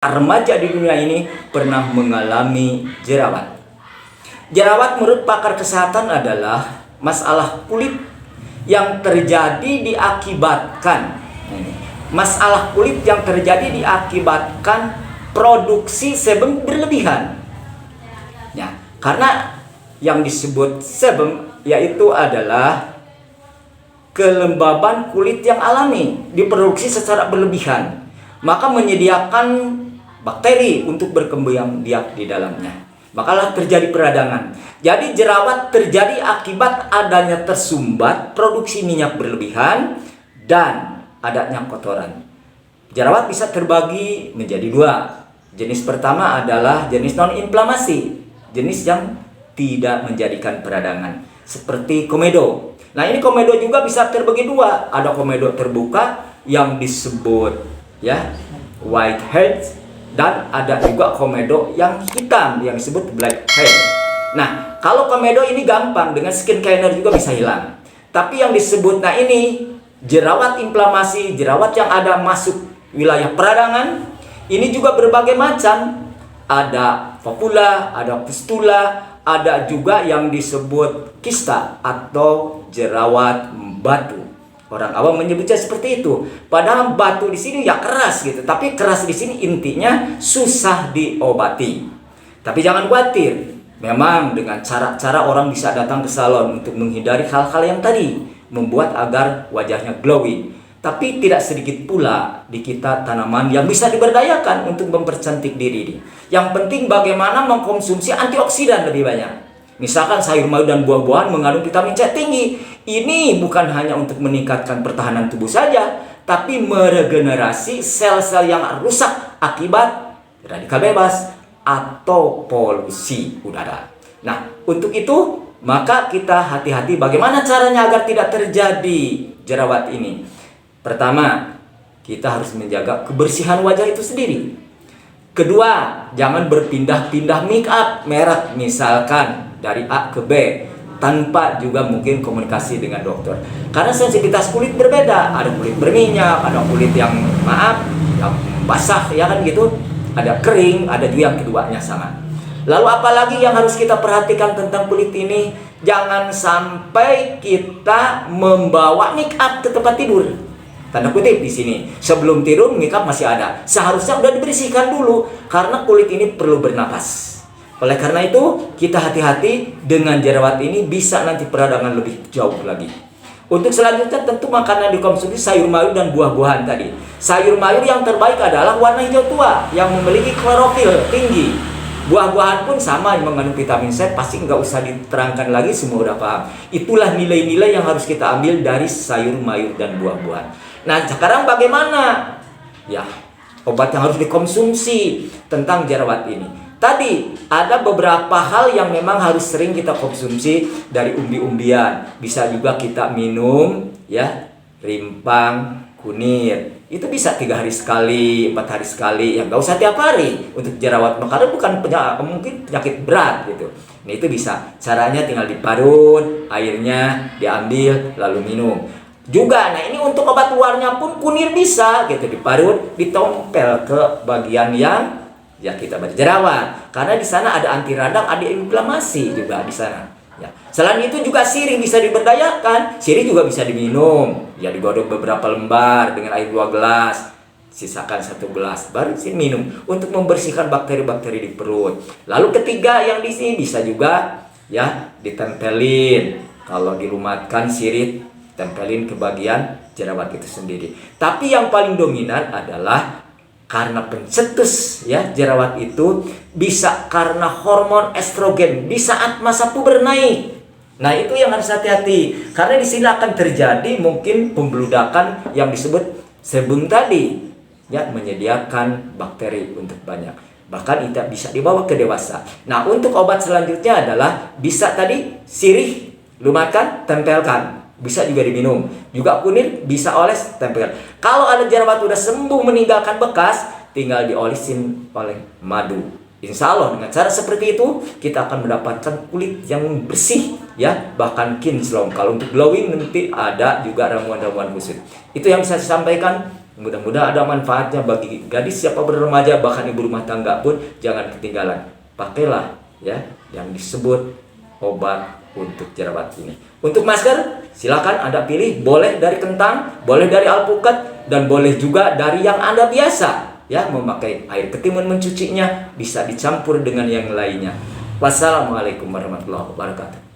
Remaja di dunia ini pernah mengalami jerawat. Jerawat menurut pakar kesehatan adalah masalah kulit yang terjadi diakibatkan produksi sebum berlebihan. Ya, karena yang disebut sebum yaitu adalah kelembaban kulit yang alami diproduksi secara berlebihan, maka menyediakan bakteri untuk berkembang biak di dalamnya. Makalah terjadi peradangan. Jadi jerawat terjadi akibat adanya tersumbat produksi minyak berlebihan dan adanya kotoran. Jerawat bisa terbagi menjadi dua. Jenis pertama adalah jenis non-inflamasi, jenis yang tidak menjadikan peradangan, seperti komedo. Nah, ini komedo juga bisa terbagi dua. Ada komedo terbuka yang disebut whitehead, dan ada juga komedo yang hitam yang disebut blackhead. Nah, kalau komedo ini gampang, dengan skin cleaner juga bisa hilang. Tapi yang disebut ini jerawat inflamasi, jerawat yang ada masuk wilayah peradangan, ini juga berbagai macam. Ada papula, ada pustula, ada juga yang disebut kista atau jerawat batu. Orang awam menyebutnya seperti itu. Padahal batu di sini ya keras gitu. Tapi keras di sini intinya susah diobati. Tapi jangan khawatir. Memang dengan cara-cara orang bisa datang ke salon untuk menghindari hal-hal yang tadi, membuat agar wajahnya glowing. Tapi tidak sedikit pula di kita tanaman yang bisa diberdayakan untuk mempercantik diri. Yang penting bagaimana mengkonsumsi antioksidan lebih banyak. Misalkan sayur mayur dan buah-buahan mengandung vitamin C tinggi. Ini bukan hanya untuk meningkatkan pertahanan tubuh saja, tapi meregenerasi sel-sel yang rusak akibat radikal bebas atau polusi udara. Nah, untuk itu maka kita hati-hati bagaimana caranya agar tidak terjadi jerawat ini. Pertama, kita harus menjaga kebersihan wajah itu sendiri. Kedua, jangan berpindah-pindah make up merek, misalkan dari A ke B tanpa juga mungkin komunikasi dengan dokter. Karena sensitivitas kulit berbeda. Ada kulit berminyak, ada kulit yang yang basah ya kan gitu. Ada kering, ada juga yang keduanya sama. Lalu apalagi yang harus kita perhatikan tentang kulit ini, jangan sampai kita membawa make up ke tempat tidur. Tanda kutip di sini. Sebelum tidur make up masih ada. Seharusnya udah dibersihkan dulu karena kulit ini perlu bernapas. Oleh karena itu, kita hati-hati dengan jerawat ini, bisa nanti peradangan lebih jauh lagi. Untuk selanjutnya tentu makanan dikonsumsi sayur mayur dan buah-buahan tadi. Sayur mayur yang terbaik adalah warna hijau tua yang memiliki klorofil tinggi. Buah-buahan pun sama yang mengandung vitamin C, pasti nggak usah diterangkan lagi, semua udah paham. Itulah nilai-nilai yang harus kita ambil dari sayur mayur dan buah-buahan. Nah, sekarang bagaimana? Ya, obat yang harus dikonsumsi tentang jerawat ini. Tadi ada beberapa hal yang memang harus sering kita konsumsi dari umbi-umbian. Bisa juga kita minum rimpang kunir. Itu bisa 3 hari sekali, 4 hari sekali. Ya nggak usah tiap hari untuk jerawat. Karena bukan mungkin penyakit berat gitu. Nah, itu bisa. Caranya tinggal diparut, airnya diambil lalu minum. Juga, nah ini untuk obat luarnya pun kunir bisa gitu, diparut, ditompel ke bagian yang kita jerawat, karena di sana ada anti radang, ada inflamasi juga di sana. Ya. Selain itu juga sirih bisa diberdayakan. Sirih juga bisa diminum. Ya, digodok beberapa lembar dengan air 2 gelas, sisakan 1 gelas, baru minum untuk membersihkan bakteri-bakteri di perut. Lalu ketiga yang di sini bisa juga ditempelin. Kalau dilumatkan sirih, tempelin ke bagian jerawat itu sendiri. Tapi yang paling dominan adalah karena pencetus jerawat itu bisa karena hormon estrogen di saat masa puber naik. Nah, itu yang harus hati-hati karena di sini akan terjadi mungkin pembeludakan yang disebut sebum tadi menyediakan bakteri untuk banyak. Bahkan itu bisa dibawa ke dewasa. Nah, untuk obat selanjutnya adalah bisa tadi sirih, lumatkan, tempelkan. Bisa juga diminum. Juga kunir bisa oles, tempel. Kalau ada jerawat udah sembuh meninggalkan bekas, tinggal diolesin oleh madu. Insya Allah dengan cara seperti itu kita akan mendapatkan kulit yang bersih bahkan kinclong. Kalau untuk glowing nanti ada juga ramuan-ramuan khusus. Itu yang bisa saya sampaikan. Mudah-mudahan ada manfaatnya bagi gadis siapa berremaja, bahkan ibu rumah tangga pun jangan ketinggalan. Pakailah ya yang disebut obat untuk jerawat ini. Untuk masker, silakan Anda pilih, boleh dari kentang, boleh dari alpukat, dan boleh juga dari yang Anda biasa ya memakai air ketimun mencucinya, bisa dicampur dengan yang lainnya. Wassalamualaikum warahmatullahi wabarakatuh.